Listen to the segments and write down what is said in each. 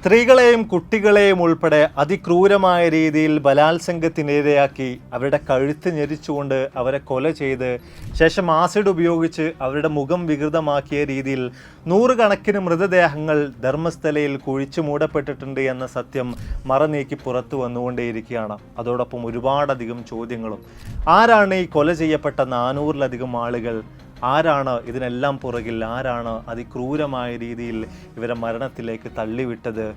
സ്ത്രീകളെയും കുട്ടികളെയും ഉൾപ്പെടെ അതിക്രൂരമായ രീതിയിൽ ബലാത്സംഗത്തിനിരയാക്കി അവരുടെ കഴുത്ത് ഞെരിച്ചുകൊണ്ട് അവരെ കൊല ചെയ്ത് ശേഷം ആസിഡ് ഉപയോഗിച്ച് അവരുടെ മുഖം വികൃതമാക്കിയ രീതിയിൽ നൂറുകണക്കിന് മൃതദേഹങ്ങൾ ധർമ്മസ്ഥലയിൽ കുഴിച്ചു മൂടപ്പെട്ടിട്ടുണ്ട് എന്ന സത്യം മറനീക്കി പുറത്തു വന്നുകൊണ്ടേയിരിക്കുകയാണ്. അതോടൊപ്പം ഒരുപാടധികം ചോദ്യങ്ങളും. ആരാണ് ഈ കൊല ചെയ്യപ്പെട്ട 400-ലധികം ആളുകൾ? ആരാണ് ഇതിനെല്ലാം പുറകിൽ? ആരാണ് അതിക്രൂരമായ രീതിയിൽ ഇവരെ മരണത്തിലേക്ക് തള്ളിവിട്ടത്?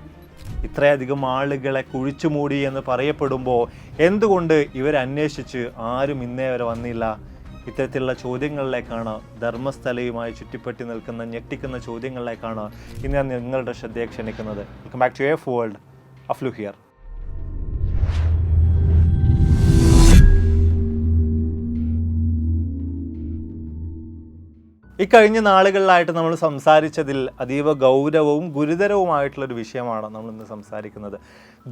ഇത്രയധികം ആളുകളെ കുഴിച്ചുമൂടി എന്ന് പറയപ്പെടുമ്പോൾ എന്തുകൊണ്ട് ഇവരന്വേഷിച്ച് ആരും ഇന്നേ വരെ വന്നില്ല? ഇത്തരത്തിലുള്ള ചോദ്യങ്ങളിലേക്കാണ്, ധർമ്മസ്ഥലയുമായി ചുറ്റിപ്പറ്റി നിൽക്കുന്ന ഞെട്ടിക്കുന്ന ചോദ്യങ്ങളിലേക്കാണ് ഇന്ന് ഞാൻ നിങ്ങളുടെ ശ്രദ്ധയെ ക്ഷണിക്കുന്നത്. Welcome back to F world. Aflu here. ഇക്കഴിഞ്ഞ നാളുകളിലായിട്ട് നമ്മൾ സംസാരിച്ചതിൽ അതീവ ഗൗരവവും ഗുരുതരവുമായിട്ടുള്ളൊരു വിഷയമാണ് നമ്മളിന്ന് സംസാരിക്കുന്നത്.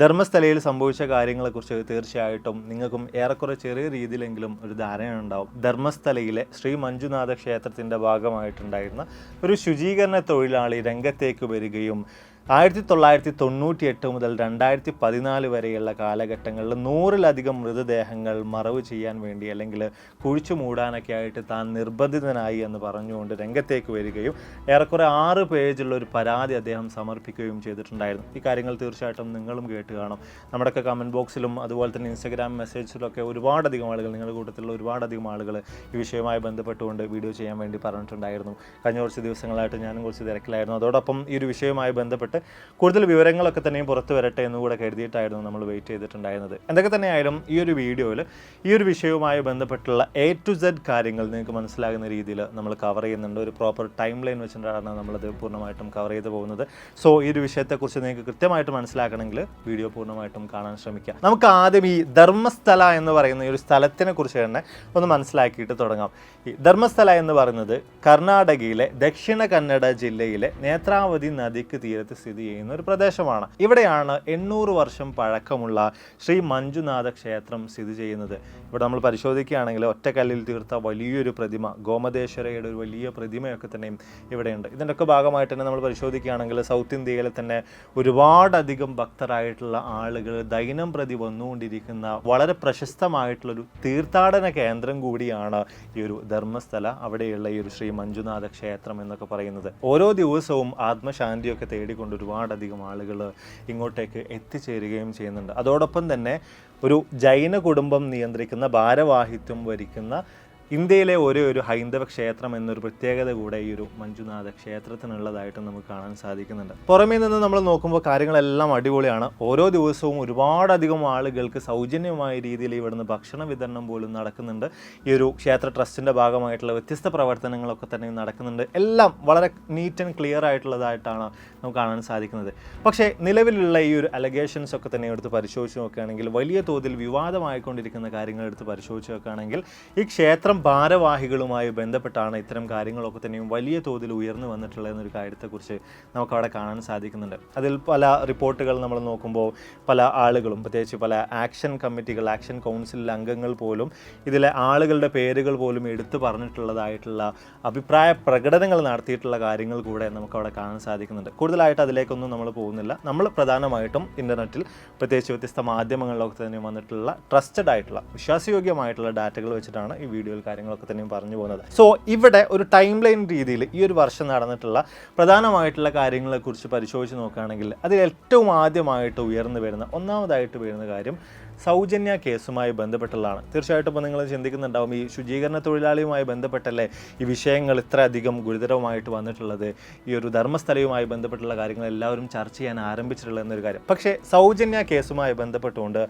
ധർമ്മസ്ഥലയിൽ സംഭവിച്ച കാര്യങ്ങളെക്കുറിച്ച് തീർച്ചയായിട്ടും നിങ്ങൾക്കും ഏറെക്കുറെ ചെറിയ രീതിയിലെങ്കിലും ഒരു ധാരണ ഉണ്ടാവും. ധർമ്മസ്ഥലയിലെ ശ്രീ മഞ്ജുനാഥ ക്ഷേത്രത്തിൻ്റെ ഭാഗമായിട്ടുണ്ടായിരുന്ന ഒരു ശുചീകരണ തൊഴിലാളി രംഗത്തേക്ക് വരികയും 1998 മുതൽ 2014 വരെയുള്ള കാലഘട്ടങ്ങളിൽ 100-ലധികം മൃതദേഹങ്ങൾ മറവ് ചെയ്യാൻ വേണ്ടി അല്ലെങ്കിൽ കുഴിച്ചു മൂടാനൊക്കെ ആയിട്ട് താൻ നിർബന്ധിതനായി എന്ന് പറഞ്ഞുകൊണ്ട് രംഗത്തേക്ക് വരികയും ഏറെക്കുറെ 6 പേജുള്ള ഒരു പരാതി അദ്ദേഹം സമർപ്പിക്കുകയും ചെയ്തിട്ടുണ്ടായിരുന്നു. ഈ കാര്യങ്ങൾ തീർച്ചയായിട്ടും നിങ്ങളും കേട്ട് കാണും. നമ്മുടെയൊക്കെ കമൻറ്റ് ബോക്സിലും അതുപോലെ തന്നെ ഇൻസ്റ്റഗ്രാം മെസ്സേജിലൊക്കെ ഒരുപാടധികം ആളുകൾ, നിങ്ങളുടെ കൂട്ടത്തിലുള്ള ഒരുപാടധികം ആളുകൾ ഈ വിഷയവുമായി ബന്ധപ്പെട്ടുകൊണ്ട് വീഡിയോ ചെയ്യാൻ വേണ്ടി പറഞ്ഞിട്ടുണ്ടായിരുന്നു. കഴിഞ്ഞ കുറച്ച് ദിവസങ്ങളായിട്ട് ഞാനും കുറച്ച് തിരക്കിലായിരുന്നു. അതോടൊപ്പം ഈ ഒരു വിഷയവുമായി ബന്ധപ്പെട്ട് കൂടുതൽ വിവരങ്ങളൊക്കെ തന്നെയും പുറത്തു വരട്ടെ എന്നുകൂടെ കരുതിയിട്ടായിരുന്നു നമ്മൾ വെയിറ്റ് ചെയ്തിട്ടുണ്ടായിരുന്നത്. എന്തൊക്കെ തന്നെയായാലും ഈ ഒരു വീഡിയോയിൽ ഈ ഒരു വിഷയവുമായി ബന്ധപ്പെട്ടുള്ള A to Z കാര്യങ്ങൾ നിങ്ങൾക്ക് മനസ്സിലാകുന്ന രീതിയിൽ നമ്മൾ കവർ ചെയ്യുന്നുണ്ട്. ഒരു പ്രോപ്പർ ടൈം ലൈൻ വെച്ചിട്ടാണ് നമ്മളത് പൂർണ്ണമായിട്ടും കവർ ചെയ്ത് പോകുന്നത്. സോ ഈ ഒരു വിഷയത്തെക്കുറിച്ച് നിങ്ങൾക്ക് കൃത്യമായിട്ട് മനസ്സിലാക്കണമെങ്കിൽ വീഡിയോ പൂർണ്ണമായിട്ടും കാണാൻ ശ്രമിക്കുക. നമുക്ക് ആദ്യം ഈ ധർമ്മസ്ഥല എന്ന് പറയുന്ന ഈ ഒരു സ്ഥലത്തിനെ കുറിച്ച് തന്നെ ഒന്ന് മനസ്സിലാക്കിയിട്ട് തുടങ്ങാം. ഈ ധർമ്മസ്ഥല എന്ന് പറയുന്നത് കർണാടകയിലെ ദക്ഷിണ കന്നഡ ജില്ലയിലെ നേത്രാവതി നദിക്ക് തീരത്ത് സ്ഥിതി ചെയ്യുന്ന ഒരു പ്രദേശമാണ്. ഇവിടെയാണ് 800 വർഷം പഴക്കമുള്ള ശ്രീ മഞ്ജുനാഥ ക്ഷേത്രം സ്ഥിതി ചെയ്യുന്നത്. ഇവിടെ നമ്മൾ പരിശോധിക്കുകയാണെങ്കിൽ ഒറ്റക്കല്ലിൽ തീർത്ത വലിയൊരു പ്രതിമ, ഗോമതേശ്വരയുടെ ഒരു വലിയ പ്രതിമയൊക്കെ തന്നെയും ഇവിടെയുണ്ട്. ഇതിൻ്റെയൊക്കെ ഭാഗമായിട്ട് തന്നെ നമ്മൾ പരിശോധിക്കുകയാണെങ്കിൽ സൗത്ത് ഇന്ത്യയിലെ തന്നെ ഒരുപാടധികം ഭക്തരായിട്ടുള്ള ആളുകൾ ദൈനം പ്രതി വന്നുകൊണ്ടിരിക്കുന്ന വളരെ പ്രശസ്തമായിട്ടുള്ളൊരു തീർത്ഥാടന കേന്ദ്രം കൂടിയാണ് ഈ ഒരു ധർമ്മസ്ഥല, അവിടെയുള്ള ഈ ഒരു ശ്രീ മഞ്ജുനാഥ ക്ഷേത്രം എന്നൊക്കെ പറയുന്നത്. ഓരോ ദിവസവും ആത്മശാന്തിയൊക്കെ തേടിക്കൊണ്ട് ഒരുപാടധികം ആളുകൾ ഇങ്ങോട്ടേക്ക് എത്തിച്ചേരുകയും ചെയ്യുന്നുണ്ട്. അതോടൊപ്പം തന്നെ ഒരു ജൈന കുടുംബം നിയന്ത്രിക്കുന്ന, ഭാരവാഹിത്വം വരിക്കുന്ന ഇന്ത്യയിലെ ഒരു ഹൈന്ദവ ക്ഷേത്രം എന്നൊരു പ്രത്യേകത കൂടെ ഈ ഒരു മഞ്ജുനാഥ ക്ഷേത്രത്തിനുള്ളതായിട്ട് നമുക്ക് കാണാൻ സാധിക്കുന്നുണ്ട്. പുറമേ നിന്ന് നമ്മൾ നോക്കുമ്പോൾ കാര്യങ്ങളെല്ലാം അടിപൊളിയാണ്. ഓരോ ദിവസവും ഒരുപാടധികം ആളുകൾക്ക് സൗജന്യമായ രീതിയിൽ ഇവിടുന്ന് ഭക്ഷണ വിതരണം പോലും നടക്കുന്നുണ്ട്. ഈ ഒരു ക്ഷേത്ര ട്രസ്റ്റിൻ്റെ ഭാഗമായിട്ടുള്ള വ്യത്യസ്ത പ്രവർത്തനങ്ങളൊക്കെ തന്നെ നടക്കുന്നുണ്ട്. എല്ലാം വളരെ നീറ്റ് ആൻഡ് ക്ലിയർ ആയിട്ടുള്ളതായിട്ടാണ് നമുക്ക് കാണാൻ സാധിക്കുന്നത്. പക്ഷേ നിലവിലുള്ള ഈ ഒരു അലഗേഷൻസ് ഒക്കെ തന്നെ എടുത്ത് പരിശോധിച്ച് നോക്കുകയാണെങ്കിൽ, വലിയ തോതിൽ വിവാദമായിക്കൊണ്ടിരിക്കുന്ന കാര്യങ്ങൾ എടുത്ത് പരിശോധിച്ച് നോക്കുകയാണെങ്കിൽ, ഈ ക്ഷേത്രം ഭാരവാഹികളുമായി ബന്ധപ്പെട്ടാണ് ഇത്തരം കാര്യങ്ങളൊക്കെ തന്നെയും വലിയ തോതിൽ ഉയർന്നു വന്നിട്ടുള്ള എന്നൊരു കാര്യത്തെക്കുറിച്ച് നമുക്കവിടെ കാണാൻ സാധിക്കുന്നുണ്ട്. അതിൽ പല റിപ്പോർട്ടുകൾ നമ്മൾ നോക്കുമ്പോൾ പല ആളുകളും, പ്രത്യേകിച്ച് പല ആക്ഷൻ കമ്മിറ്റികൾ, ആക്ഷൻ കൗൺസിൽ അംഗങ്ങൾ പോലും ഇതിലെ ആളുകളുടെ പേരുകൾ പോലും എടുത്തു പറഞ്ഞിട്ടുള്ളതായിട്ടുള്ള അഭിപ്രായ പ്രകടനങ്ങൾ നടത്തിയിട്ടുള്ള കാര്യങ്ങൾ കൂടെ നമുക്കവിടെ കാണാൻ സാധിക്കുന്നുണ്ട്. കൂടുതലായിട്ട് അതിലേക്കൊന്നും നമ്മൾ പോകുന്നില്ല. നമ്മൾ പ്രധാനമായിട്ടും ഇൻ്റർനെറ്റിൽ, പ്രത്യേകിച്ച് വ്യത്യസ്ത മാധ്യമങ്ങളിലൊക്കെ തന്നെ വന്നിട്ടുള്ള ട്രസ്റ്റഡ് ആയിട്ടുള്ള, വിശ്വാസയോഗ്യമായിട്ടുള്ള ഡാറ്റകൾ വെച്ചിട്ടാണ് ഈ വീഡിയോയിൽ കാര്യങ്ങളൊക്കെ തന്നെയും പറഞ്ഞു പോകുന്നത്. സോ ഇവിടെ ഒരു ടൈം ലൈൻ രീതിയിൽ ഈ ഒരു വർഷം നടന്നിട്ടുള്ള പ്രധാനമായിട്ടുള്ള കാര്യങ്ങളെക്കുറിച്ച് പരിശോധിച്ച് നോക്കുകയാണെങ്കിൽ അതിൽ ഏറ്റവും ആദ്യമായിട്ട് ഒന്നാമതായിട്ട് വരുന്ന കാര്യം സൗജന്യ കേസുമായി ബന്ധപ്പെട്ടുള്ളതാണ്. തീർച്ചയായിട്ടും ഇപ്പോൾ നിങ്ങൾ ചിന്തിക്കുന്നുണ്ടാവും, ഈ ശുചീകരണ തൊഴിലാളിയുമായി ബന്ധപ്പെട്ടല്ലേ ഈ വിഷയങ്ങൾ ഇത്ര അധികം ഗുരുതരമായിട്ട് വന്നിട്ടുള്ളത്, ഈ ഒരു ധർമ്മസ്ഥലയുമായി ബന്ധപ്പെട്ടുള്ള കാര്യങ്ങൾ എല്ലാവരും ചർച്ച ചെയ്യാൻ ആരംഭിച്ചിട്ടുള്ള എന്നൊരു കാര്യം. പക്ഷേ സൗജന്യ കേസുമായി ബന്ധപ്പെട്ടുകൊണ്ട്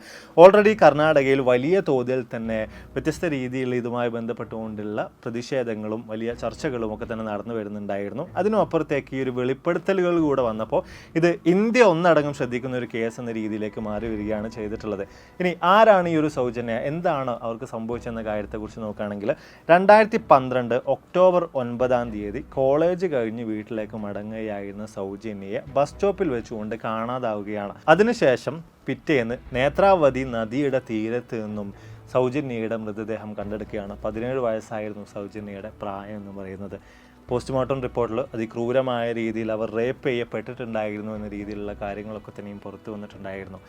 ഓൾറെഡി കർണാടകയിൽ വലിയ തോതിൽ തന്നെ വ്യത്യസ്ത രീതിയിൽ ഇതുമായി ബന്ധപ്പെട്ടുകൊണ്ടുള്ള പ്രതിഷേധങ്ങളും വലിയ ചർച്ചകളും ഒക്കെ തന്നെ നടന്നു വരുന്നുണ്ടായിരുന്നു. അതിനും അപ്പുറത്തേക്ക് ഈ ഒരു വെളിപ്പെടുത്തലുകൾ കൂടെ വന്നപ്പോൾ ഇത് ഇന്ത്യ ഒന്നടങ്കം ശ്രദ്ധിക്കുന്ന ഒരു കേസ് എന്ന രീതിയിലേക്ക് മാറി വരികയാണ് ചെയ്തിട്ടുള്ളത്. ഇനി ആരാണ് ഈ ഒരു സൗജന്യ, എന്താണ് അവർക്ക് സംഭവിച്ചെന്ന കാര്യത്തെക്കുറിച്ച് നോക്കുകയാണെങ്കിൽ 2012 ഒക്ടോബർ 9 കോളേജ് കഴിഞ്ഞ് വീട്ടിലേക്ക് മടങ്ങുകയായിരുന്ന സൗജന്യയെ ബസ് സ്റ്റോപ്പിൽ വെച്ചുകൊണ്ട് കാണാതാവുകയാണ്. അതിനുശേഷം പിറ്റേന്ന് നേത്രാവതി നദിയുടെ തീരത്ത് നിന്നും സൗജന്യയുടെ മൃതദേഹം കണ്ടെടുക്കുകയാണ്. 17 വയസ്സായിരുന്നു സൗജന്യയുടെ പ്രായം എന്ന് പറയുന്നത്. പോസ്റ്റ്മോർട്ടം റിപ്പോർട്ടിൽ അതിക്രൂരമായ രീതിയിൽ അവർ റേപ്പ് ചെയ്യപ്പെട്ടിട്ടുണ്ടായിരുന്നു എന്ന രീതിയിലുള്ള കാര്യങ്ങളൊക്കെ തന്നെയും പുറത്തു വന്നിട്ടുണ്ടായിരുന്നു.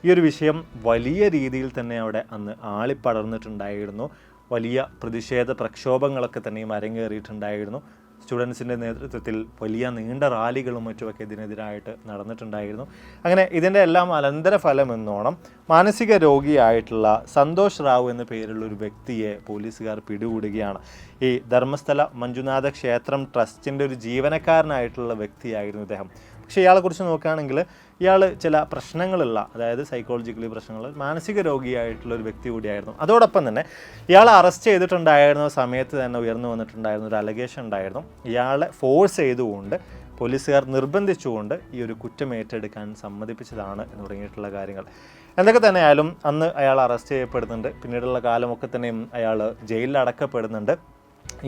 ഈ ഒരു വിഷയം വലിയ രീതിയിൽ തന്നെ അവിടെ അന്ന് ആളിപ്പടർന്നിട്ടുണ്ടായിരുന്നു. വലിയ പ്രതിഷേധ പ്രക്ഷോഭങ്ങളൊക്കെ തന്നെയും അരങ്ങേറിയിട്ടുണ്ടായിരുന്നു. സ്റ്റുഡൻസിൻ്റെ നേതൃത്വത്തിൽ വലിയ നീണ്ട റാലികളും മറ്റുമൊക്കെ ഇതിനെതിരായിട്ട് നടന്നിട്ടുണ്ടായിരുന്നു. അങ്ങനെ ഇതിൻ്റെ എല്ലാം അനന്തരഫലം എന്നോണം മാനസിക രോഗിയായിട്ടുള്ള സന്തോഷ് റാവു എന്ന പേരുള്ള ഒരു വ്യക്തിയെ പോലീസുകാർ പിടികൂടുകയാണ്. ഈ ധർമ്മസ്ഥല മഞ്ജുനാഥ ക്ഷേത്രം ട്രസ്റ്റിൻ്റെ ഒരു ജീവനക്കാരനായിട്ടുള്ള വ്യക്തിയായിരുന്നു ഇദ്ദേഹം. പക്ഷേ ഇയാളെക്കുറിച്ച് നോക്കുകയാണെങ്കിൽ ഇയാൾ ചില പ്രശ്നങ്ങളുള്ള, അതായത് സൈക്കോളജിക്കലി പ്രശ്നങ്ങൾ, മാനസിക രോഗിയായിട്ടുള്ള ഒരു വ്യക്തി കൂടിയായിരുന്നു. അതോടൊപ്പം തന്നെ ഇയാളെ അറസ്റ്റ് ചെയ്തിട്ടുണ്ടായിരുന്ന സമയത്ത് തന്നെ ഉയർന്നു വന്നിട്ടുണ്ടായിരുന്ന ഒരു അലഗേഷൻ ഉണ്ടായിരുന്നു. ഇയാളെ ഫോഴ്സ് ചെയ്തുകൊണ്ട് പോലീസുകാർ നിർബന്ധിച്ചുകൊണ്ട് ഈ ഒരു കുറ്റം ഏറ്റെടുക്കാൻ സമ്മതിപ്പിച്ചതാണ് എന്ന് തുടങ്ങിയിട്ടുള്ള കാര്യങ്ങൾ. എന്തൊക്കെ തന്നെ ആയാലും അന്ന് അയാൾ അറസ്റ്റ് ചെയ്യപ്പെടുന്നുണ്ട്. പിന്നീടുള്ള കാലമൊക്കെ തന്നെയും അയാൾ ജയിലിൽ അടക്കപ്പെടുന്നുണ്ട്.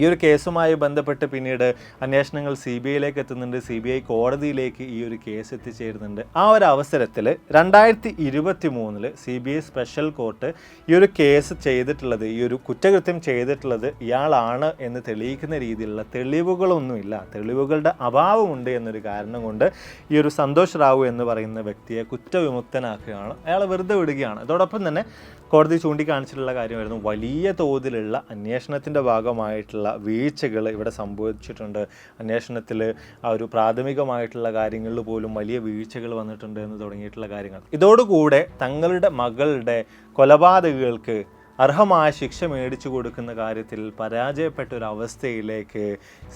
ഈ ഒരു കേസുമായി ബന്ധപ്പെട്ട് പിന്നീട് അന്വേഷണങ്ങൾ CBI എത്തുന്നുണ്ട്. CBI കോടതിയിലേക്ക് ഈ ഒരു കേസ് എത്തിച്ചേരുന്നുണ്ട്. ആ ഒരു അവസരത്തിൽ 2023 CBI സ്പെഷ്യൽ കോർട്ട് ഈ ഒരു കേസ് ചെയ്തിട്ടുള്ളത്, ഈ ഒരു കുറ്റകൃത്യം ചെയ്തിട്ടുള്ളത് ഇയാളാണ് എന്ന് തെളിയിക്കുന്ന രീതിയിലുള്ള തെളിവുകളൊന്നുമില്ല, തെളിവുകളുടെ അഭാവമുണ്ട് എന്നൊരു കാരണം കൊണ്ട് ഈ ഒരു സന്തോഷ് റാവു എന്ന് പറയുന്ന വ്യക്തിയെ കുറ്റവിമുക്തനാക്കുകയാണ്. അയാളെ വെറുതെ വിടുകയാണ്. അതോടൊപ്പം തന്നെ കോടതി ചൂണ്ടിക്കാണിച്ചിട്ടുള്ള കാര്യമായിരുന്നു, വലിയ തോതിലുള്ള അന്വേഷണത്തിൻ്റെ ഭാഗമായിട്ടുള്ള വീഴ്ചകൾ ഇവിടെ സംഭവിച്ചിട്ടുണ്ട്. അന്വേഷണത്തിൽ ആ ഒരു പ്രാഥമികമായിട്ടുള്ള കാര്യങ്ങളിൽ പോലും വലിയ വീഴ്ചകൾ വന്നിട്ടുണ്ട് എന്ന് തുടങ്ങിയിട്ടുള്ള കാര്യങ്ങൾ. ഇതോടുകൂടെ തങ്ങളുടെ മകളുടെ കൊലപാതകങ്ങൾക്ക് അർഹമായ ശിക്ഷ മേടിച്ചു കൊടുക്കുന്ന കാര്യത്തിൽ പരാജയപ്പെട്ട ഒരു അവസ്ഥയിലേക്ക്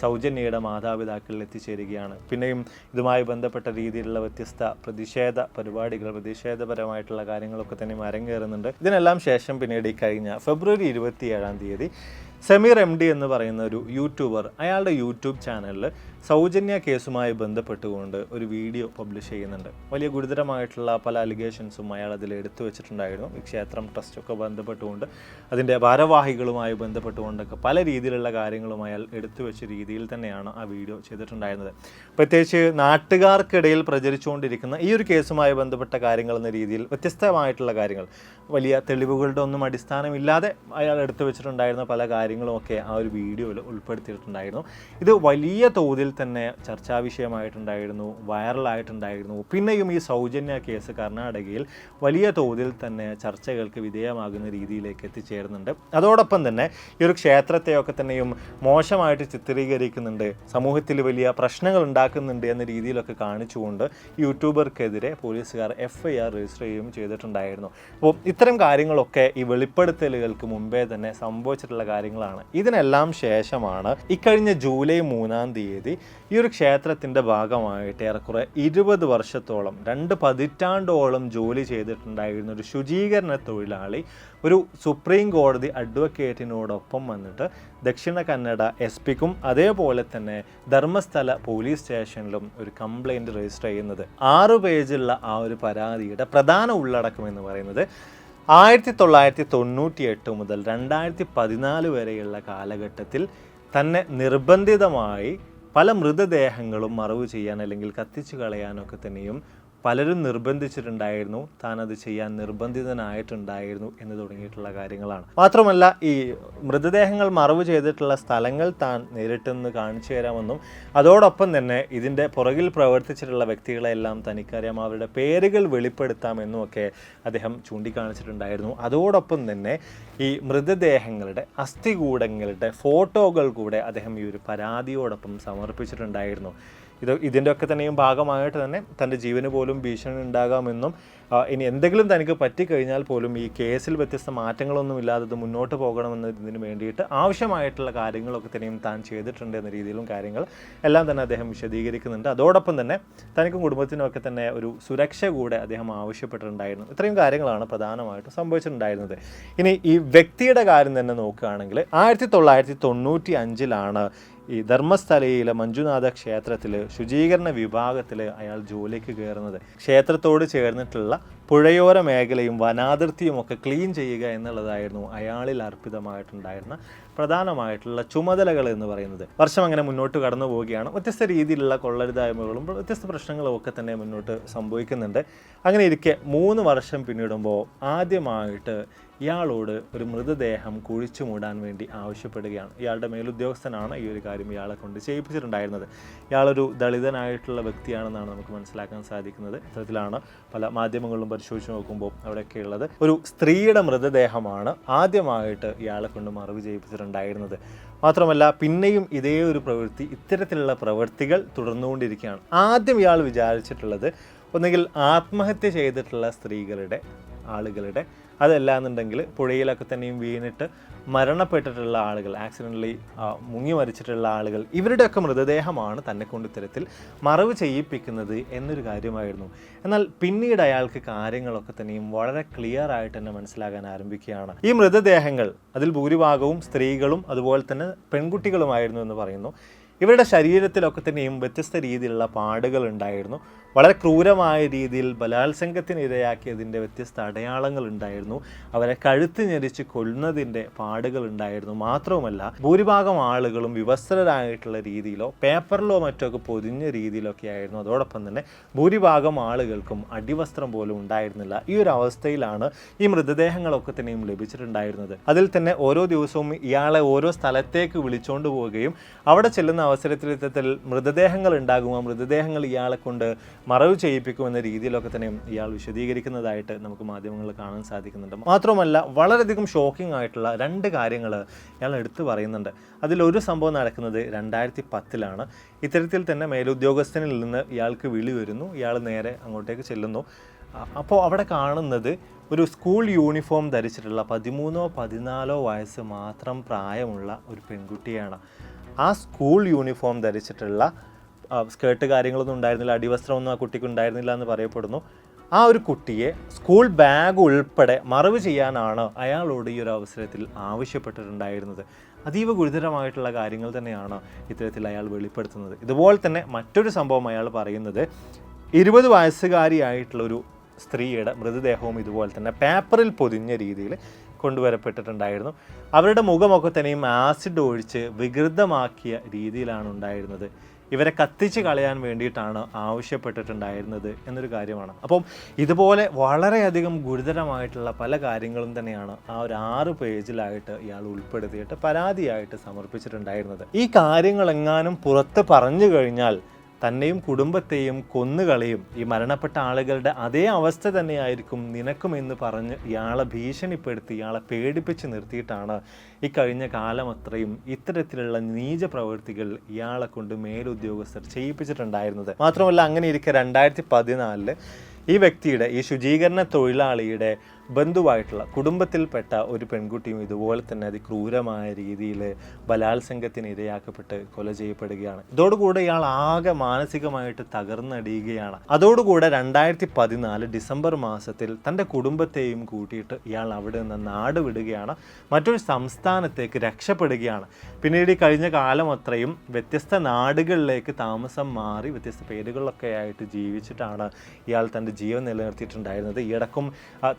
സൗജന്യയുടെ മാതാപിതാക്കൾ എത്തിച്ചേരുകയാണ്. പിന്നെയും ഇതുമായി ബന്ധപ്പെട്ട രീതിയിലുള്ള വ്യത്യസ്ത പ്രതിഷേധ പരിപാടികൾ, പ്രതിഷേധപരമായിട്ടുള്ള കാര്യങ്ങളൊക്കെ തന്നെ അരങ്ങേറുന്നുണ്ട്. ഇതിനെല്ലാം ശേഷം പിന്നീട് ഈ കഴിഞ്ഞ ഫെബ്രുവരി 27 സമീർ MD എന്ന് പറയുന്ന ഒരു യൂട്യൂബർ അയാളുടെ യൂട്യൂബ് ചാനലിൽ സൗജന്യ കേസുമായി ബന്ധപ്പെട്ടുകൊണ്ട് ഒരു വീഡിയോ പബ്ലിഷ് ചെയ്യുന്നുണ്ട്. വലിയ ഗുരുതരമായിട്ടുള്ള പല അലിഗേഷൻസും അയാൾ അതിൽ എടുത്തു വെച്ചിട്ടുണ്ടായിരുന്നു. ഈ ക്ഷേത്രം ട്രസ്റ്റൊക്കെ ബന്ധപ്പെട്ടുകൊണ്ട് അതിൻ്റെ ഭാരവാഹികളുമായി ബന്ധപ്പെട്ടുകൊണ്ടൊക്കെ പല രീതിയിലുള്ള കാര്യങ്ങളും അയാൾ എടുത്തു വെച്ച രീതിയിൽ തന്നെയാണ് ആ വീഡിയോ ചെയ്തിട്ടുണ്ടായിരുന്നത്. പ്രത്യേകിച്ച് നാട്ടുകാർക്കിടയിൽ പ്രചരിച്ചുകൊണ്ടിരിക്കുന്ന ഈ ഒരു കേസുമായി ബന്ധപ്പെട്ട കാര്യങ്ങൾ എന്ന രീതിയിൽ വ്യത്യസ്തമായിട്ടുള്ള കാര്യങ്ങൾ, വലിയ തെളിവുകളുടെ ഒന്നും അടിസ്ഥാനമില്ലാതെ അയാൾ എടുത്തു വെച്ചിട്ടുണ്ടായിരുന്ന പല കാര്യങ്ങളുമൊക്കെ ആ ഒരു വീഡിയോയിൽ ഉൾപ്പെടുത്തിയിട്ടുണ്ടായിരുന്നു. ഇത് വലിയ തോതിൽ തന്നെ ചർച്ചാ വിഷയമായിട്ടുണ്ടായിരുന്നു, വൈറലായിട്ടുണ്ടായിരുന്നു. പിന്നെയും ഈ സൗജന്യ കേസ് കർണാടകയിൽ വലിയ തോതിൽ തന്നെ ചർച്ചകൾക്ക് വിധേയമാകുന്ന രീതിയിലേക്ക് എത്തിച്ചേരുന്നുണ്ട്. അതോടൊപ്പം തന്നെ ഈ ഒരു ക്ഷേത്രത്തെയൊക്കെ തന്നെയും മോശമായിട്ട് ചിത്രീകരിക്കുന്നുണ്ട്, സമൂഹത്തിൽ വലിയ പ്രശ്നങ്ങൾ ഉണ്ടാക്കുന്നുണ്ട് എന്ന രീതിയിലൊക്കെ കാണിച്ചുകൊണ്ട് യൂട്യൂബർക്കെതിരെ പോലീസുകാർ FIR രജിസ്റ്റർ ചെയ്യുകയും ചെയ്തിട്ടുണ്ടായിരുന്നു. അപ്പോൾ ഇത്തരം കാര്യങ്ങളൊക്കെ ഈ വെളിപ്പെടുത്തലുകൾക്ക് മുമ്പേ തന്നെ സംഭവിച്ചിട്ടുള്ള കാര്യങ്ങളാണ്. ഇതിനെല്ലാം ശേഷമാണ് ഇക്കഴിഞ്ഞ ജൂലൈ 3 ഈ ഒരു ക്ഷേത്രത്തിൻ്റെ ഭാഗമായിട്ട് ഏറെക്കുറെ 20 വർഷത്തോളം 2 പതിറ്റാണ്ടോളം ജോലി ചെയ്തിട്ടുണ്ടായിരുന്ന ഒരു ശുചീകരണ തൊഴിലാളി ഒരു സുപ്രീം കോടതി അഡ്വക്കേറ്റിനോടൊപ്പം വന്നിട്ട് ദക്ഷിണ കന്നഡ SP-ക്കും അതേപോലെ തന്നെ ധർമ്മസ്ഥല പോലീസ് സ്റ്റേഷനിലും ഒരു കംപ്ലൈൻറ്റ് രജിസ്റ്റർ ചെയ്യുന്നത്. 6 പേജുള്ള ആ ഒരു പരാതിയുടെ പ്രധാന ഉള്ളടക്കം എന്ന് പറയുന്നത് 1998 മുതൽ 2014 വരെയുള്ള കാലഘട്ടത്തിൽ തന്നെ നിർബന്ധിതമായി പല മൃതദേഹങ്ങളും മറവ് ചെയ്യാൻ അല്ലെങ്കിൽ കത്തിച്ചു കളയാനൊക്കെ തന്നെയും പലരും നിർബന്ധിച്ചിട്ടുണ്ടായിരുന്നു, താൻ അത് ചെയ്യാൻ നിർബന്ധിതനായിട്ടുണ്ടായിരുന്നു എന്ന് തുടങ്ങിയിട്ടുള്ള കാര്യങ്ങളാണ്. മാത്രമല്ല ഈ മൃതദേഹങ്ങൾ മറവ് ചെയ്തിട്ടുള്ള സ്ഥലങ്ങൾ താൻ നേരിട്ടെന്ന് കാണിച്ചു തരാമെന്നും അതോടൊപ്പം തന്നെ ഇതിൻ്റെ പുറകിൽ പ്രവർത്തിച്ചിട്ടുള്ള വ്യക്തികളെല്ലാം തനിക്കറിയാം, അവരുടെ പേരുകൾ വെളിപ്പെടുത്താമെന്നും ഒക്കെ അദ്ദേഹം ചൂണ്ടിക്കാണിച്ചിട്ടുണ്ടായിരുന്നു. അതോടൊപ്പം തന്നെ ഈ മൃതദേഹങ്ങളുടെ അസ്ഥികൂടങ്ങളുടെ ഫോട്ടോകൾ കൂടെ അദ്ദേഹം ഈ ഒരു പരാതിയോടൊപ്പം സമർപ്പിച്ചിട്ടുണ്ടായിരുന്നു. ഇതിൻ്റെ ഒക്കെ തന്നെയും ഭാഗമായിട്ട് തന്നെ തൻ്റെ ജീവന് പോലും ഭീഷണി ഉണ്ടാകാമെന്നും ഇനി എന്തെങ്കിലും തനിക്ക് പറ്റിക്കഴിഞ്ഞാൽ പോലും ഈ കേസിൽ വ്യത്യസ്ത മാറ്റങ്ങളൊന്നും ഇല്ലാതെ മുന്നോട്ട് പോകണമെന്നതിന് വേണ്ടിയിട്ട് ആവശ്യമായിട്ടുള്ള കാര്യങ്ങളൊക്കെ തന്നെയും താൻ ചെയ്തിട്ടുണ്ട് എന്ന രീതിയിലും കാര്യങ്ങൾ എല്ലാം തന്നെ അദ്ദേഹം വിശദീകരിക്കുന്നുണ്ട്. അതോടൊപ്പം തന്നെ തനിക്കും കുടുംബത്തിനുമൊക്കെ തന്നെ ഒരു സുരക്ഷ കൂടെ അദ്ദേഹം ആവശ്യപ്പെട്ടിട്ടുണ്ടായിരുന്നു. ഇത്രയും കാര്യങ്ങളാണ് പ്രധാനമായിട്ടും സംഭവിച്ചിട്ടുണ്ടായിരുന്നത്. ഇനി ഈ വ്യക്തിയുടെ കാര്യം തന്നെ നോക്കുകയാണെങ്കിൽ 1995 ഈ ധർമ്മസ്ഥലയിലെ മഞ്ജുനാഥ ക്ഷേത്രത്തിൽ ശുചീകരണ വിഭാഗത്തിൽ അയാൾ ജോലിക്ക് കയറുന്നത്. ക്ഷേത്രത്തോട് ചേർന്നിട്ടുള്ള പുഴയോര മേഖലയും വനാതിർത്തിയും ഒക്കെ ക്ലീൻ ചെയ്യുക എന്നുള്ളതായിരുന്നു അയാളിൽ അർപ്പിതമായിട്ടുണ്ടായിരുന്ന പ്രധാനമായിട്ടുള്ള ചുമതലകൾ എന്ന് പറയുന്നത്. വർഷം അങ്ങനെ മുന്നോട്ട് കടന്നു പോവുകയാണ്. വ്യത്യസ്ത രീതിയിലുള്ള കൊള്ളരുതായ്മകളും വ്യത്യസ്ത പ്രശ്നങ്ങളും ഒക്കെ തന്നെ മുന്നോട്ട് സംഭവിക്കുന്നുണ്ട്. അങ്ങനെ ഇരിക്കെ 3 വർഷം പിന്നിടുമ്പോൾ ആദ്യമായിട്ട് ഇയാളോട് ഒരു മൃതദേഹം കുഴിച്ചു മൂടാൻ വേണ്ടി ആവശ്യപ്പെടുകയാണ്. ഇയാളുടെ മേലുദ്യോഗസ്ഥനാണ് ഈ ഒരു കാര്യം ഇയാളെ കൊണ്ട് ചെയ്യിപ്പിച്ചിട്ടുണ്ടായിരുന്നത്. ഇയാളൊരു ദളിതനായിട്ടുള്ള വ്യക്തിയാണെന്നാണ് നമുക്ക് മനസ്സിലാക്കാൻ സാധിക്കുന്നത്. ഇത്തരത്തിലാണ് പല മാധ്യമങ്ങളിലും പരിശോധിച്ച് നോക്കുമ്പോൾ അവിടെയൊക്കെ ഉള്ളത്. ഒരു സ്ത്രീയുടെ മൃതദേഹമാണ് ആദ്യമായിട്ട് ഇയാളെ കൊണ്ട് മറവ് ചെയ്യിപ്പിച്ചിട്ടുണ്ടായിരുന്നത്. മാത്രമല്ല പിന്നെയും ഇതേ ഒരു പ്രവൃത്തി, ഇത്തരത്തിലുള്ള പ്രവൃത്തികൾ തുടർന്നുകൊണ്ടിരിക്കുകയാണ്. ആദ്യം ഇയാൾ വിചാരിച്ചിട്ടുള്ളത് ഒന്നുകിൽ ആത്മഹത്യ ചെയ്തിട്ടുള്ള സ്ത്രീകളുടെ ആളുകളുടെ, അതല്ല എന്നുണ്ടെങ്കിൽ പുഴയിലൊക്കെ തന്നെയും വീണിട്ട് മരണപ്പെട്ടിട്ടുള്ള ആളുകൾ, ആക്സിഡൻ്റലി മുങ്ങി മരിച്ചിട്ടുള്ള ആളുകൾ, ഇവരുടെയൊക്കെ മൃതദേഹമാണ് തന്നെ കൊണ്ട് ഇത്തരത്തിൽ മറവ് ചെയ്യിപ്പിക്കുന്നത് എന്നൊരു കാര്യമായിരുന്നു. എന്നാൽ പിന്നീട് അയാൾക്ക് കാര്യങ്ങളൊക്കെ തന്നെയും വളരെ ക്ലിയർ ആയിട്ട് തന്നെ മനസ്സിലാകാൻ ആരംഭിക്കുകയാണ്. ഈ മൃതദേഹങ്ങൾ അതിൽ ഭൂരിഭാഗവും സ്ത്രീകളും അതുപോലെ തന്നെ പെൺകുട്ടികളുമായിരുന്നു എന്ന് പറയുന്നു. ഇവരുടെ ശരീരത്തിലൊക്കെ തന്നെയും വ്യത്യസ്ത രീതിയിലുള്ള പാടുകൾ ഉണ്ടായിരുന്നു. വളരെ ക്രൂരമായ രീതിയിൽ ബലാത്സംഗത്തിന് ഇരയാക്കിയതിൻ്റെ വ്യത്യസ്ത അടയാളങ്ങൾ ഉണ്ടായിരുന്നു. അവരെ കഴുത്ത് ഞെരിച്ച് കൊല്ലുന്നതിൻ്റെ പാടുകൾ ഉണ്ടായിരുന്നു. മാത്രവുമല്ല ഭൂരിഭാഗം ആളുകളും വിവസ്ത്രരായിട്ടുള്ള രീതിയിലോ പേപ്പറിലോ മറ്റോ ഒക്കെ പൊതിഞ്ഞ രീതിയിലൊക്കെ ആയിരുന്നു. അതോടൊപ്പം തന്നെ ഭൂരിഭാഗം ആളുകൾക്കും അടിവസ്ത്രം പോലും ഉണ്ടായിരുന്നില്ല. ഈ ഒരു അവസ്ഥയിലാണ് ഈ മൃതദേഹങ്ങളൊക്കെ തന്നെയും ലഭിച്ചിട്ടുണ്ടായിരുന്നത്. അതിൽ തന്നെ ഓരോ ദിവസവും ഇയാളെ ഓരോ സ്ഥലത്തേക്ക് വിളിച്ചുകൊണ്ട് പോവുകയും അവിടെ ചെല്ലുന്ന അവസരത്തിൽ ഇത്തരത്തിൽ മൃതദേഹങ്ങൾ ഉണ്ടാകുമോ, മൃതദേഹങ്ങൾ ഇയാളെ കൊണ്ട് മറവ് ചെയ്യിപ്പിക്കുമെന്ന രീതിയിലൊക്കെ തന്നെ ഇയാൾ വിശദീകരിക്കുന്നതായിട്ട് നമുക്ക് മാധ്യമങ്ങളിൽ കാണാൻ സാധിക്കുന്നുണ്ട്. മാത്രമല്ല വളരെയധികം ഷോക്കിംഗ് ആയിട്ടുള്ള 2 കാര്യങ്ങൾ ഇയാൾ എടുത്തു പറയുന്നുണ്ട്. അതിലൊരു സംഭവം നടക്കുന്നത് 2010-ലാണ്. ഇത്തരത്തിൽ തന്നെ മേലുദ്യോഗസ്ഥനിൽ നിന്ന് ഇയാൾക്ക് വിളി വരുന്നു. ഇയാൾ നേരെ അങ്ങോട്ടേക്ക് ചെല്ലുന്നു. അപ്പോൾ അവിടെ കാണുന്നത് ഒരു സ്കൂൾ യൂണിഫോം ധരിച്ചിട്ടുള്ള 13-14 വയസ്സ് മാത്രം പ്രായമുള്ള ഒരു പെൺകുട്ടിയാണ്. ആ സ്കൂൾ യൂണിഫോം ധരിച്ചിട്ടുള്ള സ്കേർട്ട് കാര്യങ്ങളൊന്നും ഉണ്ടായിരുന്നില്ല, അടിവസ്ത്രമൊന്നും ആ കുട്ടിക്ക് ഉണ്ടായിരുന്നില്ല എന്ന് പറയപ്പെടുന്നു. ആ ഒരു കുട്ടിയെ സ്കൂൾ ബാഗ് ഉൾപ്പെടെ മറവ് ചെയ്യാനാണ് അയാളോട് ഈ ഒരു അവസരത്തിൽ ആവശ്യപ്പെട്ടിട്ടുണ്ടായിരുന്നത്. അതീവ ഗുരുതരമായിട്ടുള്ള കാര്യങ്ങൾ തന്നെയാണ് ഇത്തരത്തിൽ അയാൾ വെളിപ്പെടുത്തുന്നത്. ഇതുപോലെ തന്നെ മറ്റൊരു സംഭവം അയാൾ പറയുന്നത് 20 വയസ്സുകാരിയായിട്ടുള്ളൊരു സ്ത്രീയുടെ മൃതദേഹവും ഇതുപോലെ തന്നെ പേപ്പറിൽ പൊതിഞ്ഞ രീതിയിൽ കൊണ്ടുവരപ്പെട്ടിട്ടുണ്ടായിരുന്നു. അവരുടെ മുഖമൊക്കെ തന്നെയും ആസിഡ് ഒഴിച്ച് വികൃതമാക്കിയ രീതിയിലാണ് ഉണ്ടായിരുന്നത്. ഇവരെ കത്തിച്ച് കളയാൻ വേണ്ടിയിട്ടാണ് ആവശ്യപ്പെട്ടിട്ടുണ്ടായിരുന്നത് എന്നൊരു കാര്യമാണ്. അപ്പം ഇതുപോലെ വളരെയധികം ഗുരുതരമായിട്ടുള്ള പല കാര്യങ്ങളും തന്നെയാണ് ആ ഒരു 6 പേജിലായിട്ട് ഇയാൾ ഉൾപ്പെടുത്തിയിട്ട് പരാതിയായിട്ട് സമർപ്പിച്ചിട്ടുണ്ടായിരുന്നത്. ഈ കാര്യങ്ങളെങ്ങാനും പുറത്ത് പറഞ്ഞു കഴിഞ്ഞാൽ തന്നെയും കുടുംബത്തെയും കൊന്നുകളയും, ഈ മരണപ്പെട്ട ആളുകളുടെ അതേ അവസ്ഥ തന്നെയായിരിക്കും നിനക്കുമെന്ന് പറഞ്ഞ് ഇയാളെ ഭീഷണിപ്പെടുത്തി ഇയാളെ പേടിപ്പിച്ച് നിർത്തിയിട്ടാണ് ഈ കഴിഞ്ഞ കാലം അത്രയും ഇത്തരത്തിലുള്ള നീച പ്രവൃത്തികൾ ഇയാളെ കൊണ്ട് മേലുദ്യോഗസ്ഥർ ചെയ്യിപ്പിച്ചിട്ടുണ്ടായിരുന്നത്. മാത്രമല്ല അങ്ങനെ ഇരിക്കെ 2014 ഈ വ്യക്തിയുടെ, ഈ ശുചീകരണ തൊഴിലാളിയുടെ ബന്ധുവായിട്ടുള്ള കുടുംബത്തിൽപ്പെട്ട ഒരു പെൺകുട്ടിയും ഇതുപോലെ തന്നെ അതിക്രൂരമായ രീതിയിൽ ബലാത്സംഗത്തിന് ഇരയാക്കപ്പെട്ട് കൊല ചെയ്യപ്പെടുകയാണ്. ഇതോടുകൂടെ ഇയാൾ ആകെ മാനസികമായിട്ട് തകർന്നടിയുകയാണ്. അതോടുകൂടെ 2014 ഡിസംബർ മാസത്തിൽ തൻ്റെ കുടുംബത്തെയും കൂട്ടിയിട്ട് ഇയാൾ അവിടെ നിന്ന് നാട് വിടുകയാണ്. മറ്റൊരു സംസ്ഥാനത്തേക്ക് രക്ഷപ്പെടുകയാണ്. പിന്നീട് ഈ കഴിഞ്ഞ കാലം അത്രയും വ്യത്യസ്ത നാടുകളിലേക്ക് താമസം മാറി വ്യത്യസ്ത പേരുകളിലൊക്കെ ആയിട്ട് ജീവിച്ചിട്ടാണ് ഇയാൾ തൻ്റെ ജീവൻ നിലനിർത്തിയിട്ടുണ്ടായിരുന്നത്. ഈയിടക്കും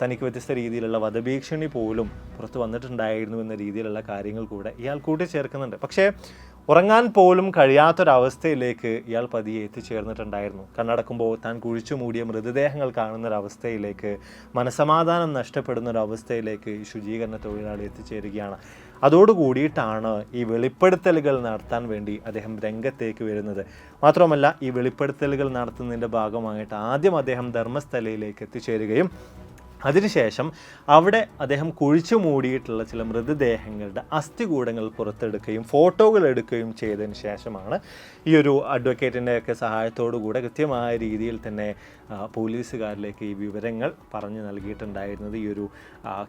തനിക്ക് വ്യത്യസ്ത രീതിയിലുള്ള വധഭീഷണി പോലും പുറത്ത് വന്നിട്ടുണ്ടായിരുന്നു എന്ന രീതിയിലുള്ള കാര്യങ്ങൾ കൂടെ ഇയാൾ കൂട്ടിച്ചേർക്കുന്നുണ്ട്. പക്ഷേ ഉറങ്ങാൻ പോലും കഴിയാത്തൊരവസ്ഥയിലേക്ക് ഇയാൾ പതിയെ എത്തിച്ചേർന്നിട്ടുണ്ടായിരുന്നു. കണ്ണടക്കുമ്പോൾ താൻ കുഴിച്ചു മൂടിയ മൃതദേഹങ്ങൾ കാണുന്നൊരവസ്ഥയിലേക്ക്, മനസമാധാനം നഷ്ടപ്പെടുന്നൊരവസ്ഥയിലേക്ക് ഈ ശുചീകരണ തൊഴിലാളി എത്തിച്ചേരുകയാണ്. അതോടുകൂടിയിട്ടാണ് ഈ വെളിപ്പെടുത്തലുകൾ നടത്താൻ വേണ്ടി അദ്ദേഹം രംഗത്തേക്ക് വരുന്നത്. മാത്രമല്ല ഈ വെളിപ്പെടുത്തലുകൾ നടത്തുന്നതിൻ്റെ ഭാഗമായിട്ട് ആദ്യം അദ്ദേഹം ധർമ്മസ്ഥലയിലേക്ക് എത്തിച്ചേരുകയും അതിനുശേഷം അവിടെ അദ്ദേഹം കുഴിച്ചു മൂടിയിട്ടുള്ള ചില മൃതദേഹങ്ങളുടെ അസ്ഥികൂടങ്ങൾ പുറത്തെടുക്കുകയും ഫോട്ടോകൾ എടുക്കുകയും ചെയ്തതിന് ശേഷമാണ് ഈ ഒരു അഡ്വക്കേറ്റിൻ്റെയൊക്കെ സഹായത്തോടു കൂടെ കൃത്യമായ രീതിയിൽ തന്നെ പോലീസുകാരിലേക്ക് ഈ വിവരങ്ങൾ പറഞ്ഞു നൽകിയിട്ടുണ്ടായിരുന്നത്. ഈ ഒരു